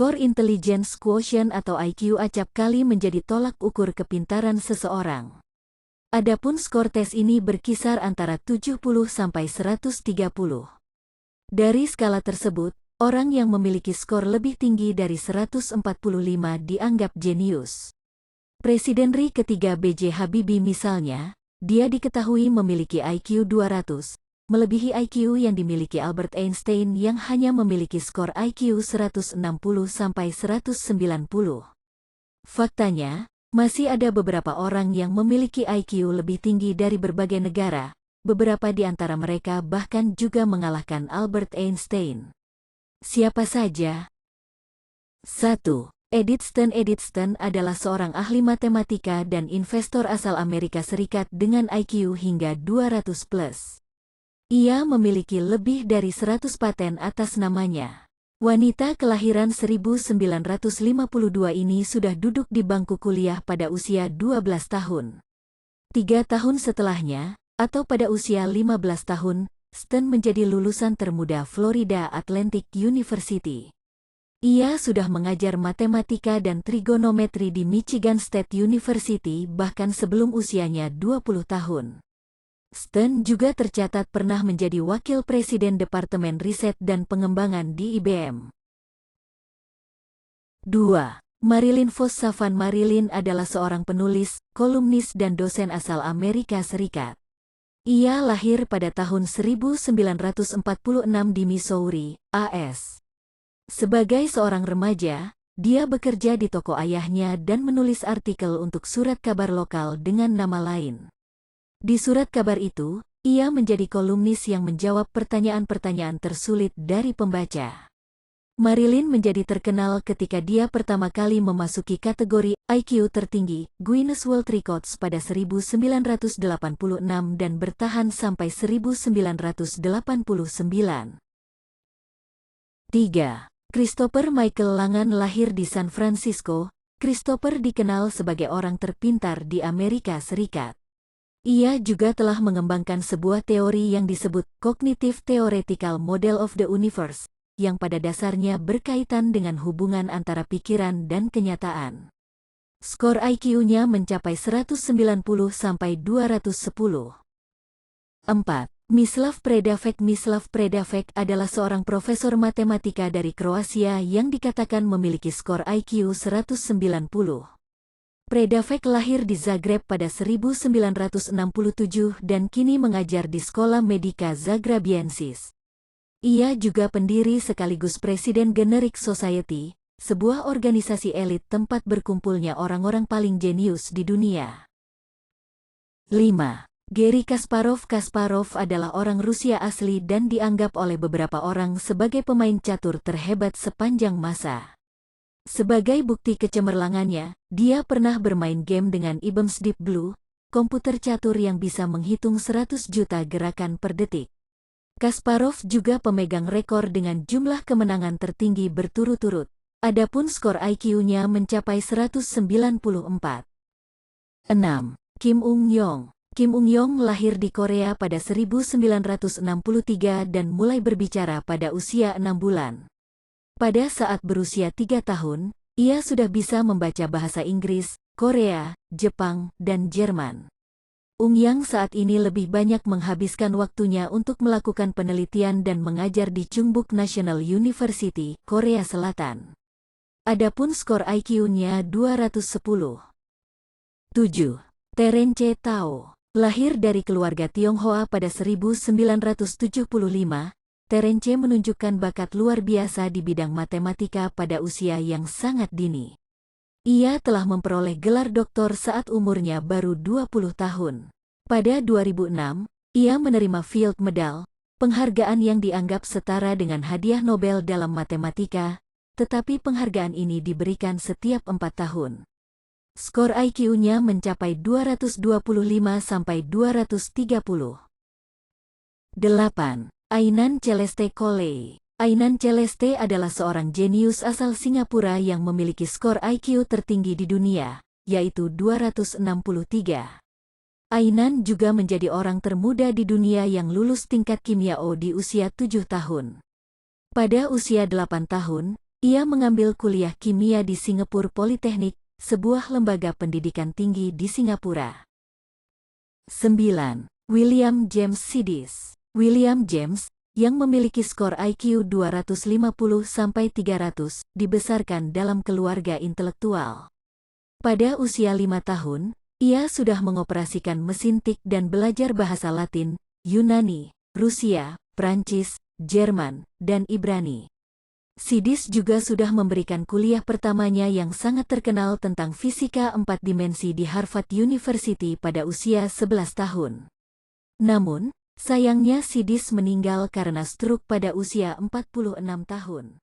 Skor Intelligence Quotient atau IQ acap kali menjadi tolak ukur kepintaran seseorang. Adapun skor tes ini berkisar antara 70 sampai 130. Dari skala tersebut, orang yang memiliki skor lebih tinggi dari 145 dianggap jenius. Presiden RI ketiga B.J. Habibie misalnya, dia diketahui memiliki IQ 200, melebihi IQ yang dimiliki Albert Einstein yang hanya memiliki skor IQ 160 sampai 190. Faktanya, masih ada beberapa orang yang memiliki IQ lebih tinggi dari berbagai negara, beberapa di antara mereka bahkan juga mengalahkan Albert Einstein. Siapa saja? 1. Edith Stein. Edith Stein adalah seorang ahli matematika dan investor asal Amerika Serikat dengan IQ hingga 200+. Ia memiliki lebih dari 100 paten atas namanya. Wanita kelahiran 1952 ini sudah duduk di bangku kuliah pada usia 12 tahun. 3 tahun setelahnya, atau pada usia 15 tahun, Stein menjadi lulusan termuda Florida Atlantic University. Ia sudah mengajar matematika dan trigonometri di Michigan State University bahkan sebelum usianya 20 tahun. Stein juga tercatat pernah menjadi wakil presiden Departemen Riset dan Pengembangan di IBM. 2. Marilyn Vos Savant. Marilyn adalah seorang penulis, kolumnis dan dosen asal Amerika Serikat. Ia lahir pada tahun 1946 di Missouri, AS. Sebagai seorang remaja, dia bekerja di toko ayahnya dan menulis artikel untuk surat kabar lokal dengan nama lain. Di surat kabar itu, ia menjadi kolumnis yang menjawab pertanyaan-pertanyaan tersulit dari pembaca. Marilyn menjadi terkenal ketika dia pertama kali memasuki kategori IQ tertinggi Guinness World Records pada 1986 dan bertahan sampai 1989. 3. Christopher Michael Langan. Lahir di San Francisco, Christopher dikenal sebagai orang terpintar di Amerika Serikat. Ia juga telah mengembangkan sebuah teori yang disebut Cognitive Theoretical Model of the Universe, yang pada dasarnya berkaitan dengan hubungan antara pikiran dan kenyataan. Skor IQ-nya mencapai 190 sampai 210. 4. Mislav Predavec. Mislav Predavec adalah seorang profesor matematika dari Kroasia yang dikatakan memiliki skor IQ 190. Predavec lahir di Zagreb pada 1967 dan kini mengajar di Sekolah Medika Zagrabiensis. Ia juga pendiri sekaligus presiden Generic Society, sebuah organisasi elit tempat berkumpulnya orang-orang paling jenius di dunia. 5. Garry Kasparov. Kasparov adalah orang Rusia asli dan dianggap oleh beberapa orang sebagai pemain catur terhebat sepanjang masa. Sebagai bukti kecemerlangannya, dia pernah bermain game dengan IBM's Deep Blue, komputer catur yang bisa menghitung 100 juta gerakan per detik. Kasparov juga pemegang rekor dengan jumlah kemenangan tertinggi berturut-turut. Adapun skor IQ-nya mencapai 194. 6. Kim Ung-yong. Kim Ung-yong lahir di Korea pada 1963 dan mulai berbicara pada usia 6 bulan. Pada saat berusia 3 tahun, ia sudah bisa membaca bahasa Inggris, Korea, Jepang, dan Jerman. Ung-yang saat ini lebih banyak menghabiskan waktunya untuk melakukan penelitian dan mengajar di Chungbuk National University, Korea Selatan. Adapun skor IQ-nya 210. 7. Terence Tao. Lahir dari keluarga Tionghoa pada 1975, Terence menunjukkan bakat luar biasa di bidang matematika pada usia yang sangat dini. Ia telah memperoleh gelar doktor saat umurnya baru 20 tahun. Pada 2006, ia menerima Fields Medal, penghargaan yang dianggap setara dengan hadiah Nobel dalam matematika, tetapi penghargaan ini diberikan setiap 4 tahun. Skor IQ-nya mencapai 225 sampai 230. 8. Ainan Celeste Colley. Ainan Celeste adalah seorang jenius asal Singapura yang memiliki skor IQ tertinggi di dunia, yaitu 263. Ainan juga menjadi orang termuda di dunia yang lulus tingkat kimia O di usia 7 tahun. Pada usia 8 tahun, Ia mengambil kuliah kimia di Singapore Polytechnic, sebuah lembaga pendidikan tinggi di Singapura. 9. William James Sidis. William James, yang memiliki skor IQ 250-300, dibesarkan dalam keluarga intelektual. Pada usia 5 tahun, ia sudah mengoperasikan mesin tik dan belajar bahasa Latin, Yunani, Rusia, Prancis, Jerman, dan Ibrani. Sidis juga sudah memberikan kuliah pertamanya yang sangat terkenal tentang fisika 4 dimensi di Harvard University pada usia 11 tahun. Namun, sayangnya Sidis meninggal karena stroke pada usia 46 tahun.